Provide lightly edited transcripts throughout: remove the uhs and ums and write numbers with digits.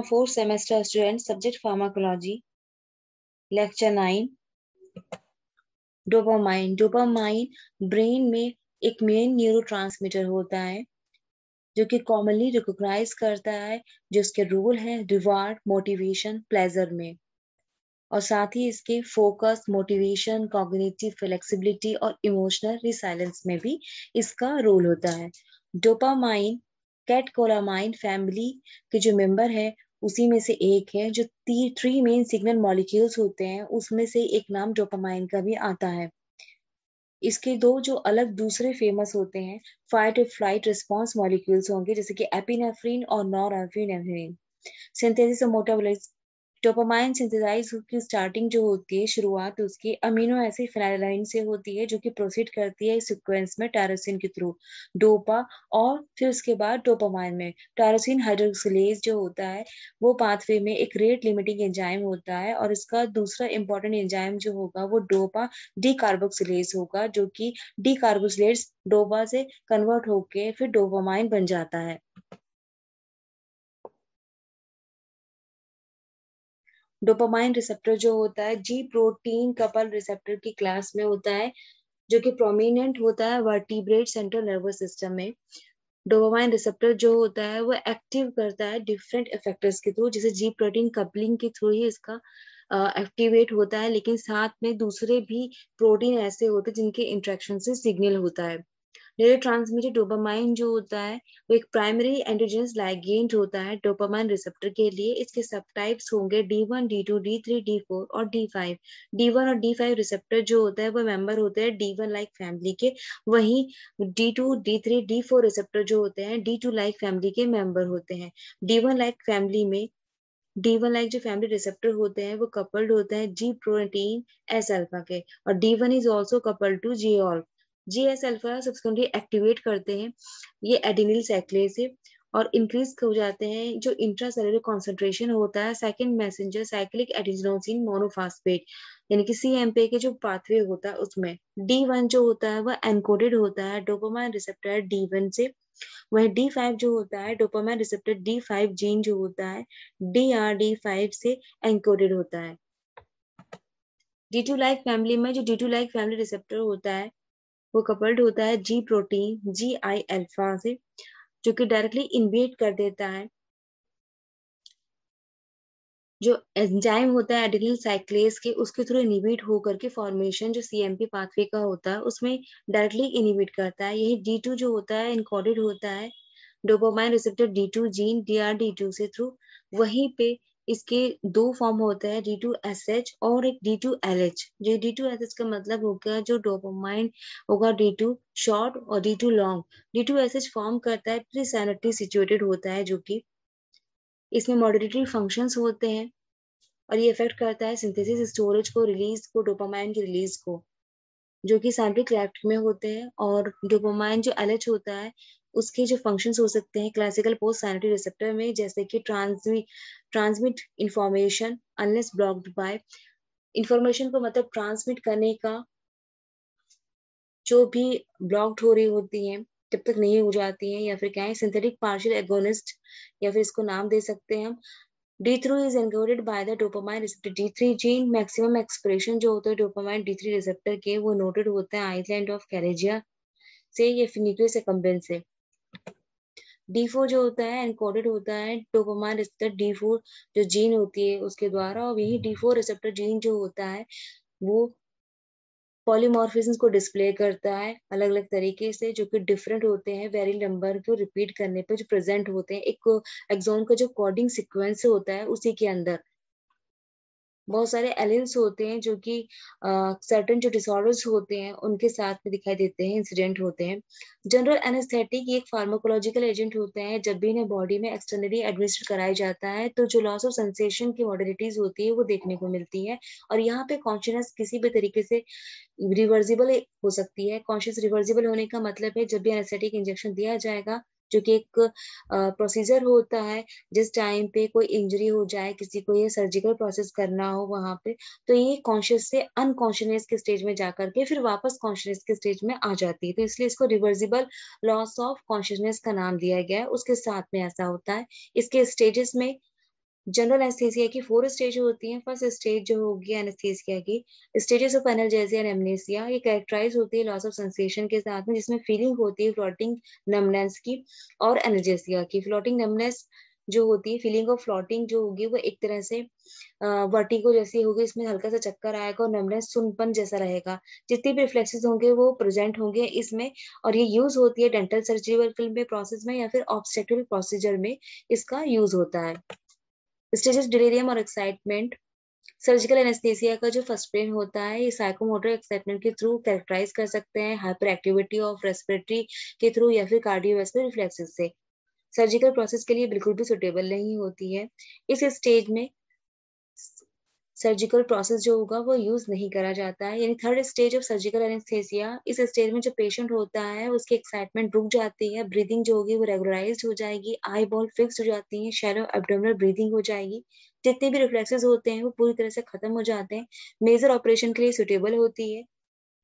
Fourth semester student, subject pharmacology, lecture 9. Dopamine. Dopamine brain में एक main neurotransmitter होता है जो कि कॉमनली रिकॉग्नाइज करता है, जो इसके रोल है रिवार्ड, मोटिवेशन, प्लेजर में, और साथ ही इसके फोकस, मोटिवेशन, कॉग्निटिव फ्लेक्सिबिलिटी और इमोशनल रिसाइलेंस में भी इसका रोल होता है। डोपामाइन कैटकोलामाइन फैमिली के जो मेंबर है उसी में से एक है। जो थ्री मेन सिग्नल मॉलिक्यूल्स होते हैं उसमें से एक नाम डोपामाइन का भी आता है। इसके दो जो अलग दूसरे फेमस होते हैं फाइट और फ्लाइट रिस्पॉन्स मॉलिक्यूल्स होंगे, जैसे कि एपिनेफ्रिन और नॉरएपिनेफ्रिन। सिंथेसिस और मेटाबॉलिज्म। डोपामाइन सिंथेसाइज की स्टार्टिंग जो होती है, शुरुआत उसकी अमीनो एसिड फेनिलैलानाइन से होती है, जो कि प्रोसीड करती है सीक्वेंस में टायरोसिन के थ्रू डोपा, और फिर उसके बाद डोपामाइन में टायरोसिन हाइड्रोक्सिलेज जो होता है वो पाथवे में एक रेट लिमिटिंग एंजाइम होता है, और इसका दूसरा इंपॉर्टेंट एंजाइम जो होगा वो डोपा डीकार्बोक्सिलेज होगा, जो कि डीकार्बोक्सिलेज डोपा से कन्वर्ट होके फिर डोपामाइन बन जाता है। डोपामाइन रिसेप्टर जो होता है जी प्रोटीन कपल रिसेप्टर की क्लास में होता है, जो कि प्रोमिनेंट होता है वर्टिब्रेट सेंट्रल नर्वस सिस्टम में। डोपामाइन रिसेप्टर जो होता है वो एक्टिव करता है डिफरेंट इफेक्टर्स के थ्रू, जैसे जी प्रोटीन कपलिंग के थ्रू ही इसका एक्टिवेट होता है, लेकिन साथ में दूसरे भी प्रोटीन ऐसे होते हैं जिनके इंट्रैक्शन से सिग्नल होता है। न्यूरोट्रांसमीटर डोपामाइन जो होता है वो एक प्राइमरी एंडोजेनस लाइगेंड होता है डोपामाइन रिसेप्टर के लिए। इसके सबटाइप्स होंगे D1, D2, D3, D4 और D5। D1 और D5 रिसेप्टर जो होता है वो मेंबर होते हैं D1 लाइक फैमिली के, वहीं D2, D3, D4 रिसेप्टर जो होते हैं D2 लाइक फैमिली के मेंबर होते हैं। D1 लाइक फैमिली में D1 लाइक जो फैमिली रिसेप्टर होते हैं वो कपल्ड होते हैं जी प्रोटीन एस अल्फा के, और D1 is also coupled to G olf. G S alpha subsequently activate करते हैं ये एडिनिल साइक्लेज से, और इंक्रीज हो जाते हैं जो इंट्रासेलुलर कॉन्सेंट्रेशन होता है second messenger cyclic adenosine monophosphate, यानी कि CMP के जो पाथवे होता है उसमें। D1 जो होता है वह एनकोडेड होता है डोपामाइन रिसेप्टर D1 से, वही D5 जो होता है डोपामाइन रिसेप्टर D5 जीन जो होता है DRD5 से एनकोडेड होता है। D2 लाइक फैमिली में जो D2 लाइक फैमिली रिसेप्टर होता है वो कपल्ड होता है जी प्रोटीन GI अल्फा से, जो कि डायरेक्टली इनवेट कर देता है जो एंजाइम होता है एडिनिल साइक्लेज के, उसके थ्रू इनिबिट होकर के फॉर्मेशन जो CMP पाथवे का होता है उसमें डायरेक्टली इनिबिट करता है। यही D2 जो होता है इनकोडेड होता है dopamine receptor D2 gene DRD2 से थ्रू। वहीं पे इसके दो फॉर्म होते हैं D2SH और एक D2LH। जो D2SH का मतलब होगा जो डोपामाइन होगा D2 शॉर्ट और D2 लॉन्ग। D2SH फॉर्म करता है प्री सिनेप्टिक सिचुएटेड होता है, जो कि इसमें मॉड्यूलेटरी फंक्शंस होते हैं, और ये इफेक्ट करता है सिंथेसिस, स्टोरेज को, रिलीज को, डोपामाइन की रिलीज को, जो कि साइंटिफिक लैब में होते हैं। और डोपामाइन जो LH होता है उसके जो फंक्शंस हो सकते हैं क्लासिकल पोस्ट साइनेप्टिक रिसेप्टर में, जैसे कि transmit information unless blocked by, information को मतलब ट्रांसमिट करने का जो भी ब्लॉक्ड हो रही होती है जब तक नहीं हो जाती है, या फिर क्या है सिंथेटिक पार्शियल एगोनिस्ट, या फिर इसको नाम दे सकते हैं हम D3 is encoded by the dopamine receptor D3 gene. Maximum expression जो होता है डोपामाइन D3 रिसेप्टर के वो नोटेड होते हैं आइलैंड ऑफ कैरेजिया से या फिर न्यूक्लियस एक्कम्बेंस से। D4 जो होता है एनकोडेड होता है डोपामाइन रिसेप्टर D4 जो जीन होती है उसके द्वारा, और यही D4 रिसेप्टर जीन जो होता है वो पॉलीमॉर्फिज्म को डिस्प्ले करता है अलग अलग तरीके से, जो कि डिफरेंट होते हैं वेरी नंबर को रिपीट करने पर जो प्रेजेंट होते हैं एक एक्सॉन का जो कोडिंग सीक्वेंस होता है उसी के अंदर। बहुत सारे एलिल्स होते हैं जो कि सर्टेन जो डिसऑर्डर्स होते हैं उनके साथ में दिखाई देते हैं, इंसिडेंट होते हैं। जनरल एनेस्थेटिक एक फार्माकोलॉजिकल एजेंट होते हैं, जब भी इन्हें बॉडी में एक्सटर्नली एडमिनिस्टर कराया जाता है तो जो लॉस ऑफ सेंसेशन की मॉडलिटीज होती है वो देखने को मिलती है, और यहाँ पे कॉन्शियसनेस किसी भी तरीके से रिवर्सिबल हो सकती है। कॉन्शियस रिवर्सिबल होने का मतलब है जब भी एनेस्थेटिक इंजेक्शन दिया जाएगा, जो कि एक प्रोसीजर होता है जिस टाइम पे कोई इंजरी हो जाए किसी को, ये सर्जिकल प्रोसेस करना हो वहां पे, तो ये कॉन्शियस से अनकॉन्शियसनेस के स्टेज में जाकर के फिर वापस कॉन्शियसनेस के स्टेज में आ जाती है, तो इसलिए इसको रिवर्सिबल लॉस ऑफ कॉन्शियसनेस का नाम दिया गया है। उसके साथ में ऐसा होता है इसके स्टेजेस में जनरल एनेस्थीसिया की 4 स्टेज होती हैं। फर्स्ट स्टेज जो होगी एनेस्थीसिया की, stages of analgesia and amnesia, ये कैरेक्टराइज होती है लॉस ऑफ सेंसेशन के साथ में, जिसमें फीलिंग होती है फ्लोटिंग नमनेस की और एनाल्जेसिया की। फ्लोटिंग नमनेस जो होती है, फीलिंग ऑफ फ्लोटिंग जो होगी वो एक तरह से वर्टिगो जैसी होगी, इसमें हल्का सा चक्कर आएगा और नमनेस सुनपन जैसा रहेगा। जितने भी रिफ्लेक्सेस होंगे वो प्रेजेंट होंगे इसमें, और ये यूज होती है डेंटल सर्जिकल में प्रोसेस में या फिर ऑब्स्टेट्रिकल प्रोसीजर में इसका यूज होता है। स्टेजेस डिलीरियम और एक्साइटमेंट। सर्जिकल एनेस्थीसिया का जो फर्स्ट पेन होता है, ये साइकोमोटर एक्साइटमेंट के थ्रू कैरेक्टराइज कर सकते हैं, हाइपर एक्टिविटी ऑफ रेस्पिरेटरी के थ्रू या फिर कार्डियोवैस्कुलर रिफ्लेक्सेस से। सर्जिकल प्रोसेस के लिए बिल्कुल भी सुटेबल नहीं होती है। इस स्टेज में सर्जिकल प्रोसेस जो होगा वो यूज नहीं करा जाता है। यानी third stage of surgical anaesthesia, इस स्टेज में जो पेशेंट होता है उसकी एक्साइटमेंट रुक जाती है, ब्रीदिंग जो होगी वो रेगुलराइज हो जाएगी, आई बॉल फिक्स हो जाती है, शैलो एब्डोमिनल ब्रीदिंग हो जाएगी, जितने भी रिफ्लेक्सेस होते हैं वो पूरी तरह से खत्म हो जाते हैं, मेजर ऑपरेशन के लिए सुटेबल होती है।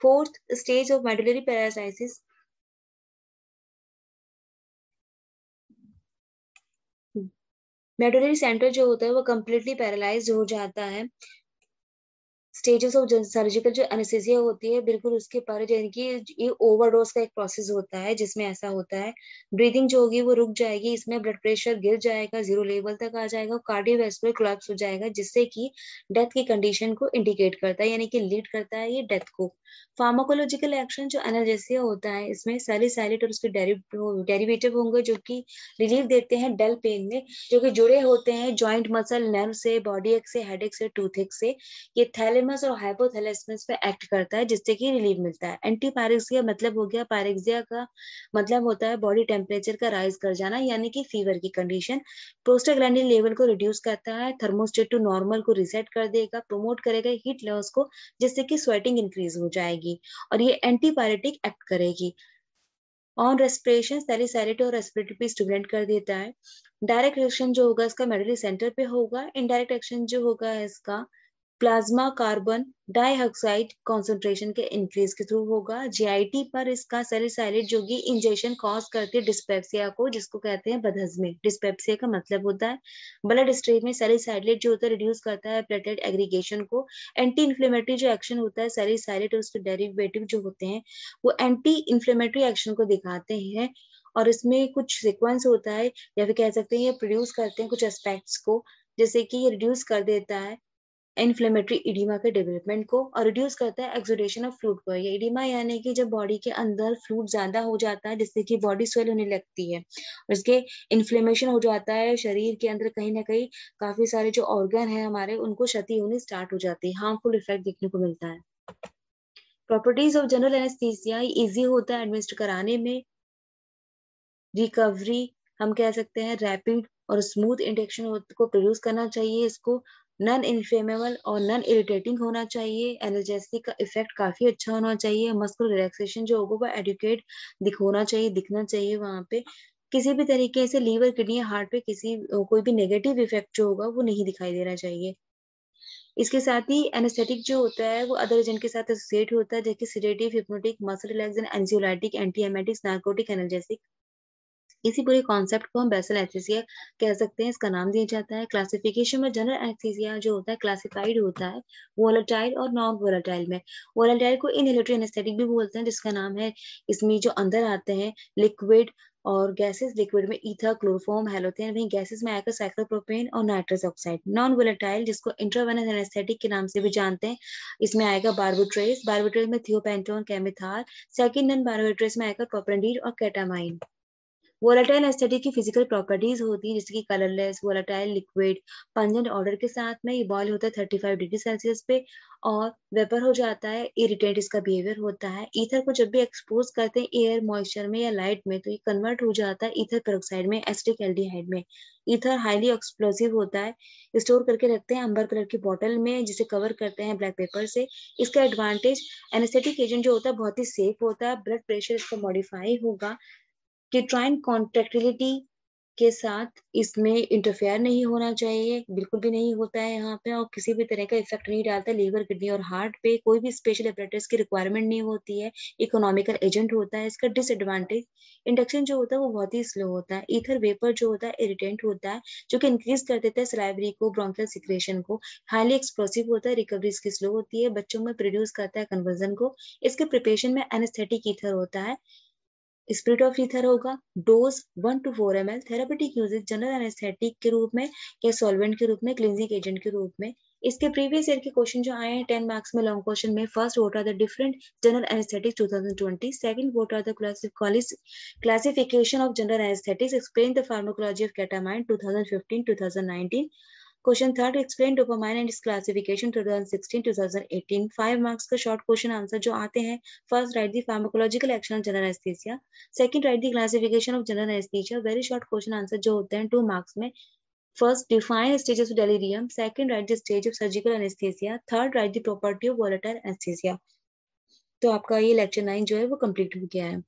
Fourth stage of medullary paralysis, medullary centre जो होता है वो कम्प्लीटली पैरालाइज्ड हो जाता है। स्टेजेस ऑफ सर्जिकल जो एनेस्थीसिया होती है बिल्कुल उसके पर, यानी कि ये ओवरडोज का एक प्रोसेस होता है जिसमें ऐसा होता है, ब्रीदिंग जो होगी वो रुक जाएगी, इसमें ब्लड प्रेशर गिर जाएगा, 0 लेवल तक आ जाएगा, कार्डियोवैस्कुलर कोलैप्स हो जाएगा, जिससे कि डेथ की कंडीशन को इंडिकेट करता है, यानी कि लीड करता है ये डेथ को। फार्माकोलॉजिकल एक्शन जो एनाल्जेसिया होता है, इसमें सैलिसाइलेट और उसके डेरिवेटिव होंगे जो कि रिलीफ देते हैं डल पेन में, जो कि जुड़े होते हैं जॉइंट मसल नर्व से, बॉडी एक से, हेडेक से, टूथ से। ये थैलेमस और हाइपोथैलेमस पे एक्ट करता है जिससे कि रिलीफ मिलता है। एंटी पायरेक्सिया मतलब हो गया, पायरेक्सिया का मतलब होता है बॉडी टेम्परेचर का राइज कर जाना, यानी कि फीवर की कंडीशन। प्रोस्टाग्लैंडिन लेवल को रिड्यूस करता है, थर्मोस्टेट टू नॉर्मल को रिसेट कर देगा, प्रमोट करेगा हीट लॉस को, जिससे कि स्वेटिंग इंक्रीज हो जाएगी, और ये एंटी पायरेटिक एक्ट करेगी। ऑन रेस्पिरेशन सैलिसाइलेट और रेस्पिरेटरी पे स्टिमुलेट कर देता है। डायरेक्ट एक्शन जो होगा इसका मेडुलरी सेंटर पे होगा। इनडायरेक्ट एक्शन जो होगा इसका प्लाज्मा कार्बन डाइऑक्साइड कॉन्सेंट्रेशन के इंक्रीज के थ्रू होगा। जीआईटी पर इसका सैलिसाइलेट जो कि इंजेक्शन कॉज करती है डिस्पेप्सिया को, जिसको कहते हैं बदहजमी। डिस्पेप्सिया का मतलब होता है ब्लड स्ट्रीम में सैलिसाइलेट जो होता है रिड्यूस करता है प्लेटलेट एग्रीगेशन को। एंटी इन्फ्लेमेटरी जो एक्शन होता है सैलिसाइलेट और उसके डेरिवेटिव जो होते हैं वो एंटी इन्फ्लेमेटरी एक्शन को दिखाते हैं, और इसमें कुछ सीक्वेंस होता है, या फिर कह सकते हैं ये प्रोड्यूस करते हैं कुछ एस्पेक्ट्स को, जैसे कि ये रिड्यूस कर देता है इन्फ्लेमेटरी इडीमा के डेवलपमेंट को, और रिड्यूस करता है एक्सुडेशन ऑफ फ्लूइड को। ये इडीमा यानी कि जब बॉडी के अंदर फ्लूइड ज्यादा हो जाता है जिससे कि बॉडी स्वेल होने लगती है, उसके इन्फ्लेमेशन हो जाता है, शरीर के अंदर कहीं ना कहीं काफी सारे जो ऑर्गन है हमारे उनको क्षति होनी स्टार्ट हो जाती है, हार्मफुल इफेक्ट देखने को मिलता है। Properties of general anaesthesia, easy होता है एडमिनिस्टर कराने में, रिकवरी हम कह सकते हैं रैपिड और स्मूथ इंजेक्शन को प्रोड्यूस करना चाहिए इसको, नॉन इन्फ्लेमेबल और नॉन इरिटेटिंग होना चाहिए, एनाल्जेसिक का इफेक्ट काफी अच्छा होना चाहिए, मस्कुलर रिलैक्सेशन जो होगा वो एडुकेट दिखना चाहिए, दिखना चाहिए वहां पे, किसी भी तरीके से लीवर किडनी हार्ट पे किसी कोई भी नेगेटिव इफेक्ट जो होगा वो नहीं दिखाई देना चाहिए। इसके साथ ही एनेस्थेटिक जो होता है वो अदर एजेंट के साथ एसोसिएट होता है, जैसे sedative, hypnotic, muscle relaxant, anxiolytic, anti emetics, narcotic, analgesic. इसी पूरे कॉन्सेप्ट को हम बेसल एनेस्थीसिया कह सकते हैं, इसका नाम दिया जाता है। क्लासिफिकेशन में जनरल एनेस्थीसिया जो होता है क्लासिफाइड होता है वोलेटाइल और नॉन वोलेटाइल में। वोलेटाइल को इनहेलेटरी एनेस्थेटिक भी बोलते हैं, जिसका नाम है, इसमें जो अंदर आते हैं लिक्विड और गैसेस, लिक्विड में ईथर, क्लोरोफॉर्म, हेलोथेन, वहीं गैसेस में आएगा साइक्लोप्रोपेन और नाइट्रस ऑक्साइड। नॉन वोलेटाइल जिसको इंट्रावेनस एनेस्थेटिक के नाम से भी जानते हैं, इसमें आएगा बार्बिट्रेस, बार्बिट्रेस में थियोपेंटोन, केमिथार। सेकंड नॉन बार्बिट्रेस में आएगा प्रोपेंडीन और केटामाइन। वोलेटाइल एस्थेटिक की फिजिकल प्रॉपर्टीज होती है जैसे कि colourless, volatile liquid, pungent order के साथ में, ये बॉयल होता है 35 डिग्री सेल्सियस पे और वेपर हो जाता है, इरिटेंट इसका बिहेवियर होता है। ईथर को जब भी एक्सपोज करते हैं एयर मॉइस्चर में या लाइट में तो ये कन्वर्ट हो जाता है ईथर पेरोक्साइड में, एसिटिक एल्डिहाइड में। ईथर हाईली एक्सप्लोसिव होता है, स्टोर करके रखते हैं अंबर कलर की बॉटल में जिसे कवर करते हैं ब्लैक पेपर से। इसका एडवांटेज, एनेस्थेटिक एजेंट जो होता है बहुत ही सेफ होता है, ब्लड प्रेशर इसका मॉडिफाई होगा, टिट्राइन कॉन्ट्रैक्टिलिटी के साथ इसमें इंटरफेयर नहीं होना चाहिए, बिल्कुल भी नहीं होता है यहाँ पे, और किसी भी तरह का इफेक्ट नहीं डालता लीवर, किडनी और हार्ट पे। कोई भी स्पेशल अपरेटस की रिक्वायरमेंट नहीं होती है, इकोनॉमिकल एजेंट होता है। इसका डिसएडवांटेज, इंडक्शन जो होता है वो बहुत ही स्लो होता है। ईथर वेपर जो होता है इरिटेंट होता है, जो कि इंक्रीज कर देता है सलाइवरी को, ब्रोंकियल सिक्रेशन को। हाईली एक्सप्लोसिव होता है, रिकवरी इसकी स्लो होती है, बच्चों में प्रोड्यूस करता है कन्वर्जन को। इसके प्रिपरेशन में एनेस्थेटिक ईथर होता है, स्पिरिट ऑफ ईथर होगा। Dose 1 to 4 ml। Therapeutic usages general anaesthetic के रूप में या सॉल्वेंट के रूप में, क्लींजिंग एजेंट के रूप में। इसके प्रीवियस ईयर के क्वेश्चन जो आए हैं 10 मार्क्स में लॉन्ग क्वेश्चन में, first what are the different general anaesthetics 2020, second what are the classification of general anaesthetics, explain the pharmacology of ketamine 2015 2019। Question third, explain dopamine and its classification 2016 2018। 5 marks का short question answer जो आते हैं, first write the pharmacological action of general anaesthesia, second write the classification of general anaesthesia, very short question answer जो होते हैं 2 marks में। First, define stages of delirium, second write the stage of surgical anaesthesia, third right the property of volatile anaesthesia. तो आपका ये lecture 9 जो है वो कंप्लीट हो गया है।